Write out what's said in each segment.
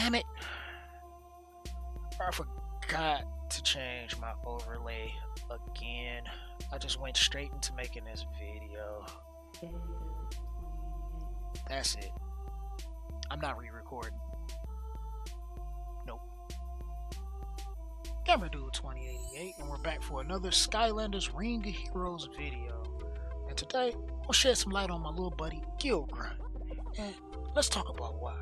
Damn it. I forgot to change my overlay again. I just went straight into making this video. That's it. I'm not re-recording. Nope. Camera Dude 2088, and we're back for another Skylanders Ring of Heroes video. And today, I'll shed some light on my little buddy, Gill Grunt. And let's talk about why.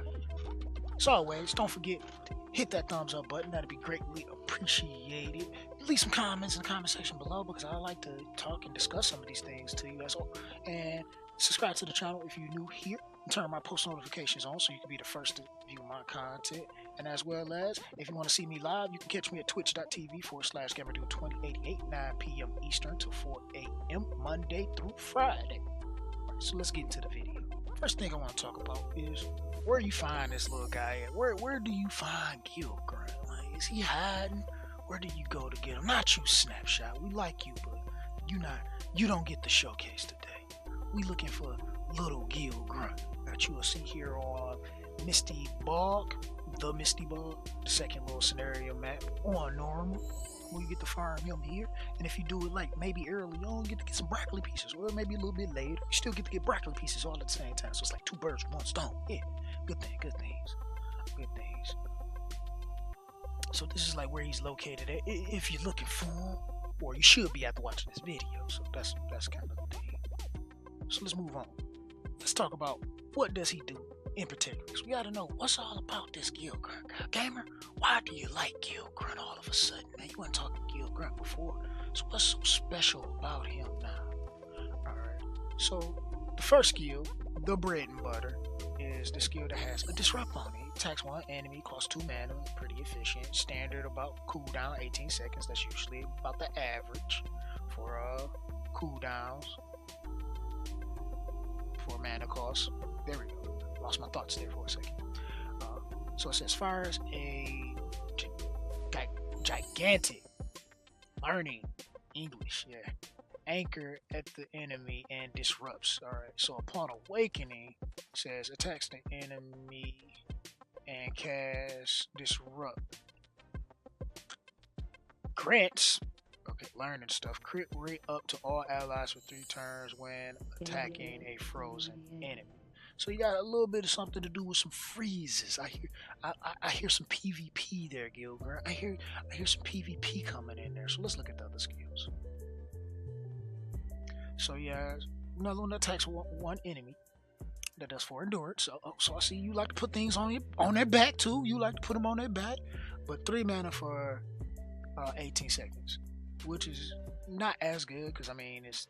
As always, don't forget to hit that thumbs up button. That'd be greatly appreciated. Leave some comments in the comment section below because I like to talk and discuss some of these things to you as well. And subscribe to the channel if you're new here. Turn my post notifications on so you can be the first to view my content. And as well as, if you want to see me live, you can catch me at twitch.tv/GamerDude2088, 9 p.m. Eastern to 4 a.m. Monday through Friday. Alright, so let's get into the video. First thing I want to talk about is where you find this little guy at. Where do you find Gill Grunt? Like, is he hiding? Where do you go to get him? Not you, Snapshot. We like you, but you don't get the showcase today. We looking for little Gill Grunt that you will see here on Misty Bog, the Misty Bog, the second little scenario map on normal. We get to farm him here, and if you do it like maybe early on, you get to get some broccoli pieces, or maybe a little bit later, you still get to get broccoli pieces all at the same time. So it's like two birds with one stone. Yeah, good things. So this is like where he's located at, if you're looking for him, or you should be after watching this video. So that's kind of the thing. So let's move on. Let's talk about what does he do in particular. So we gotta know what's all about this Gill Grunt guy. Gamer, why do you like Gill Grunt all of a sudden, man? You weren't talking Gill Grunt before. So what's so special about him now? Alright, so the first skill, the bread and butter, is the skill that has a disrupt on it. Attacks one enemy, costs 2 mana, pretty efficient. Standard about cooldown 18 seconds. That's usually about the average for cooldowns for mana cost. There we go. Lost my thoughts there for a second. So it says fires a gigantic learning English, yeah, anchor at the enemy and disrupts. All right, so upon awakening, it says attacks the enemy and casts disrupt. Grants, okay, learning stuff. Crit rate up to all allies for 3 turns when attacking a frozen enemy. So you got a little bit of something to do with some freezes. I hear some PvP there, Gill Grunt. I hear some PvP coming in there. So let's look at the other skills. So yeah, another one that attacks one enemy. That does 4 endurance. So I see you like to put things on their back too. You like to put them on their back, but 3 mana for 18 seconds, which is not as good because I mean it's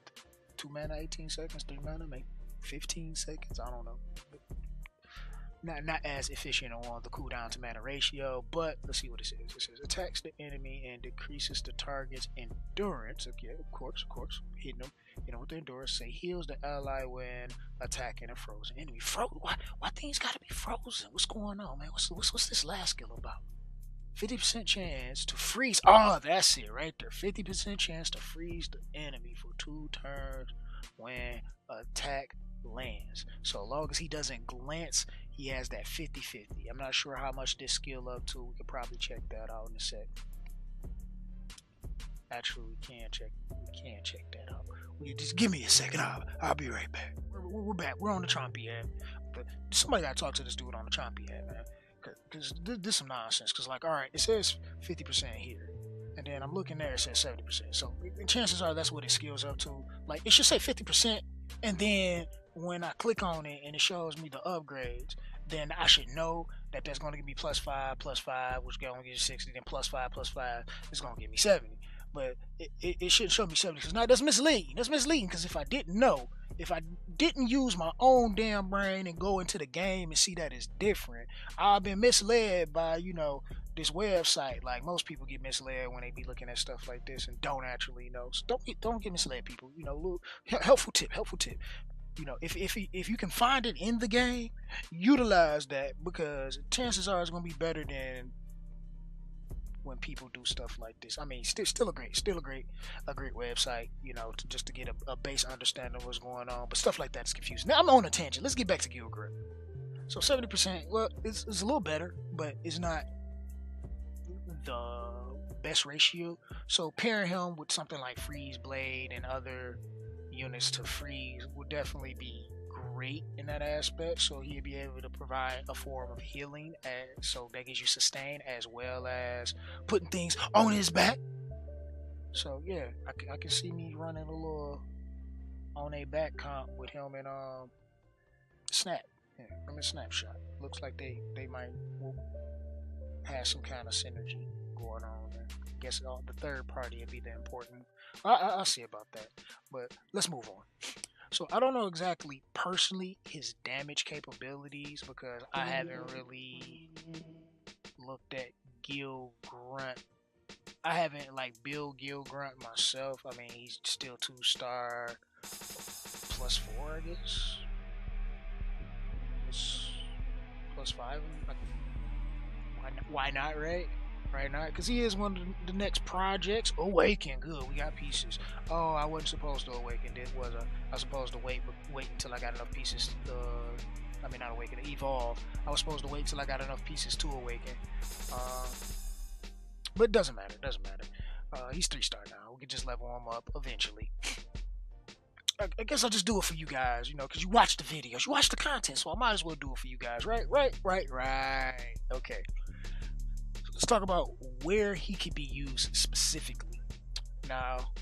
2 mana 18 seconds, 3 mana make 15 seconds. I don't know. Not as efficient on the cooldown to mana ratio, but let's see what it says. It says attacks the enemy and decreases the target's endurance. Okay, of course, hitting them. You know, with the endurance, say heals the ally when attacking a frozen enemy. Why things gotta be frozen? What's going on, man? What's this last skill about? 50% chance to freeze. Oh, that's it right there. 50% chance to freeze the enemy for 2 turns when attack lands. So long as he doesn't glance, he has that 50-50. I'm not sure how much this skill up to. We could probably check that out in a sec. Actually, we can check that out. Just give me a second. I'll be right back. We're back. We're on the Chompy app. But somebody gotta talk to this dude on the Chompy app, man. Cause this is some nonsense. Cause like, all right, it says 50% here, and then I'm looking there, it says 70%. So chances are that's what it scales up to. Like it should say 50%, and then when I click on it and it shows me the upgrades, then I should know that that's going to give me +5, which is going to give you 60, then +5 is going to give me 70. But it shouldn't show me 70 because now that's misleading. That's misleading because if I didn't know, if I didn't use my own damn brain and go into the game and see that it's different, I've been misled by, you know, this website. Like most people get misled when they be looking at stuff like this and don't actually know. So don't get misled, people. You know, little helpful tip. You know, if you can find it in the game, utilize that because chances are it's gonna be better than when people do stuff like this. I mean, still a great website, you know, just to get a base understanding of what's going on. But stuff like that's confusing. Now I'm on a tangent. Let's get back to Gill Grunt. So 70%, well, it's a little better, but it's not the best ratio. So pairing him with something like Freeze Blade and other units to freeze would definitely be great in that aspect. So he'll be able to provide a form of healing, so that gives you sustain as well as putting things on his back. So yeah, I can see me running a little on a back comp with him and Snap. Yeah, him and Snapshot. Looks like they might have some kind of synergy going on there. I guess the third party would be the important. I'll see about that. But let's move on. So I don't know exactly personally his damage capabilities because I haven't really looked at Gill Grunt. I haven't built Gill Grunt myself. I mean, he's still 2-star +4, I guess. +5. Why not, right? Right now, because he is one of the next projects. Awaken, good. We got pieces. Oh, I wasn't supposed to awaken. Was I was supposed to wait until I got enough pieces. I mean, not awaken, evolve. I was supposed to wait until I got enough pieces to awaken. But it doesn't matter. He's 3-star now. We can just level him up eventually. I guess I'll just do it for you guys, because you watch the videos, you watch the content, so I might as well do it for you guys, right? Okay. Let's talk about where he could be used specifically. Now,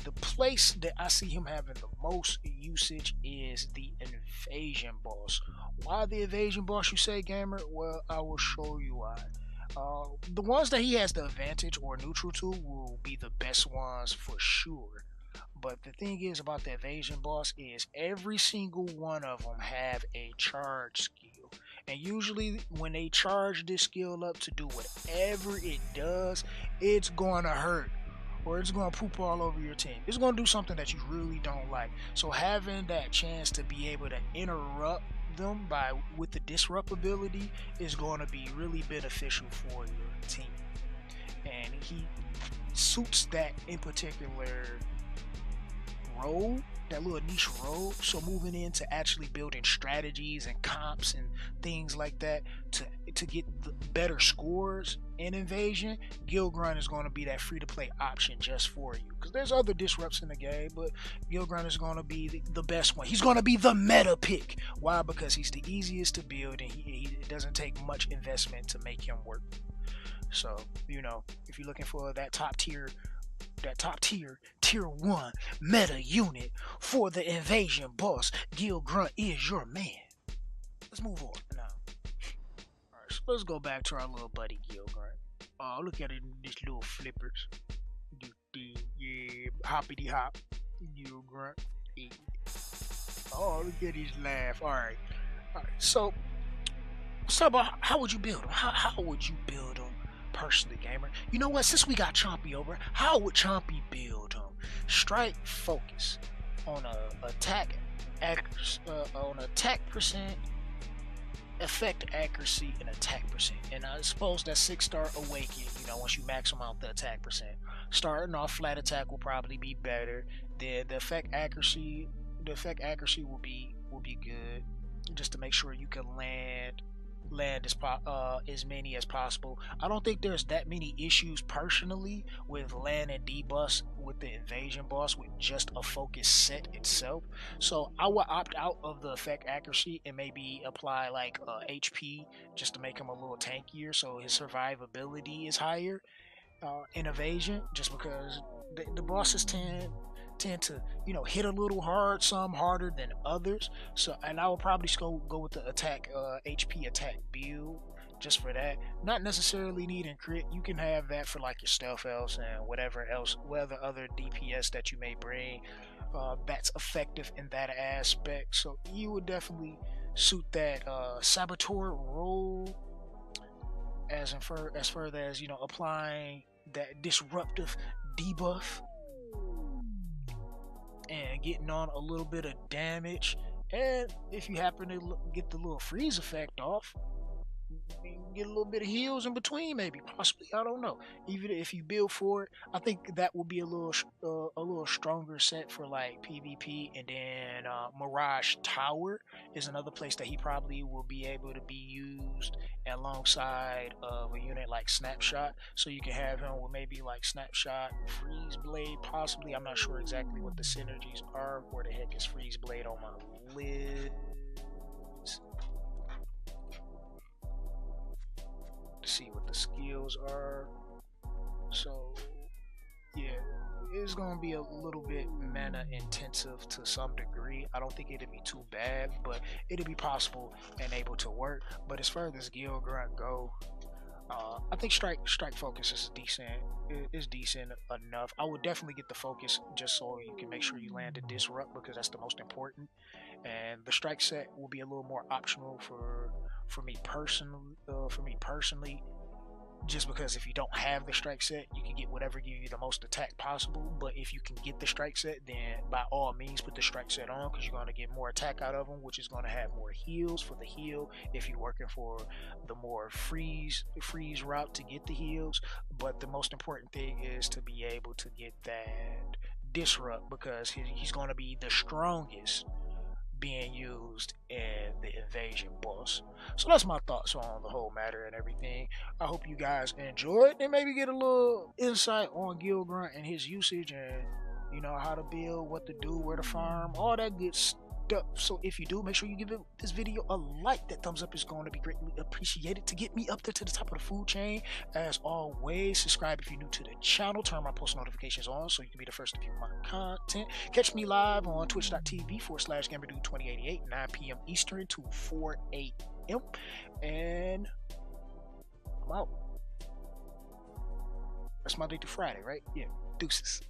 the place that I see him having the most usage is the Invasion Boss. Why the Invasion Boss, you say, gamer? Well, I will show you why. The ones that he has the advantage or neutral to will be the best ones for sure. But the thing is about the Invasion Boss is every single one of them have a charge skill. And usually when they charge this skill up to do whatever it does, it's going to hurt. Or it's going to poop all over your team. It's going to do something that you really don't like. So having that chance to be able to interrupt them with the disrupt ability is going to be really beneficial for your team. And he suits that in particular role, that little niche role. So moving into actually building strategies and comps and things like that to get the better scores in Invasion, Gill Grunt is going to be that free to play option just for you, because there's other disrupts in the game, but Gill Grunt is going to be the best one. He's going to be the meta pick. Why? Because he's the easiest to build and it doesn't take much investment to make him work. So if you're looking for that top tier tier 1 meta unit for the Invasion Boss, Gill Grunt is your man. Let's move on now. Alright, so let's go back to our little buddy Gill Grunt. Oh, look at it, these little flippers. Yeah, hoppity hop. Gill Grunt. Yeah. Oh, look at his laugh. Alright, so let's talk about how would you build him? How would you build him? Personally, gamer, you know what? Since we got Chompy over, how would Chompy build him? Strike focus on attack percent, effect accuracy, and attack percent. And I suppose that 6-star awaken. Once you max them out the attack percent, starting off flat attack will probably be better. The effect accuracy will be good, just to make sure you can land as many as possible. I don't think there's that many issues personally with land and debuffs with the Invasion Boss with just a focus set itself. So I would opt out of the effect accuracy and maybe apply HP just to make him a little tankier, so his survivability is higher in Evasion, just because the bosses tend to hit a little hard, some harder than others. So, and I will probably go with the attack HP attack build just for that. Not necessarily needing crit. You can have that for your stealth elves and whatever other DPS that you may bring that's effective in that aspect. So you would definitely suit that saboteur role as further as applying that disruptive debuff and getting on a little bit of damage. And if you happen to get the little freeze effect off, get a little bit of heals in between, maybe, possibly. I don't know. Even if you build for it, I think that will be a little stronger set for like PvP. And then Mirage Tower is another place that he probably will be able to be used alongside of a unit like Snapshot. So you can have him with maybe like Snapshot, Freeze Blade, possibly. I'm not sure exactly what the synergies are. Where the heck is Freeze Blade on my list? See what the skills are. So yeah, it's gonna be a little bit mana intensive to some degree. I don't think it'd be too bad, but it'd be possible and able to work. But as far as Gill Grunt go, I think strike focus is decent. It's decent enough. I would definitely get the focus just so you can make sure you land a disrupt, because that's the most important. And the strike set will be a little more optional for me personally. Just because if you don't have the strike set, you can get whatever give you the most attack possible. But if you can get the strike set, then by all means put the strike set on, because you're going to get more attack out of them, which is going to have more heals for the heal if you're working for the more freeze route to get the heals. But the most important thing is to be able to get that disrupt, because he's going to be the strongest being used in the invasion boss. So that's my thoughts on the whole matter and everything. I hope you guys enjoyed and maybe get a little insight on Gill Grunt and his usage, and you know how to build, what to do, where to farm, all that good stuff. So if you do, make sure you give this video a like. That thumbs up is going to be greatly appreciated to get me up there to the top of the food chain. As always, subscribe if you're new to the channel. Turn my post notifications on so you can be the first to view my content. Catch me live on twitch.tv/GamberDude2088, 9 p.m. Eastern to 4 a.m. And I'm out. That's Monday through Friday, right? Yeah. Deuces.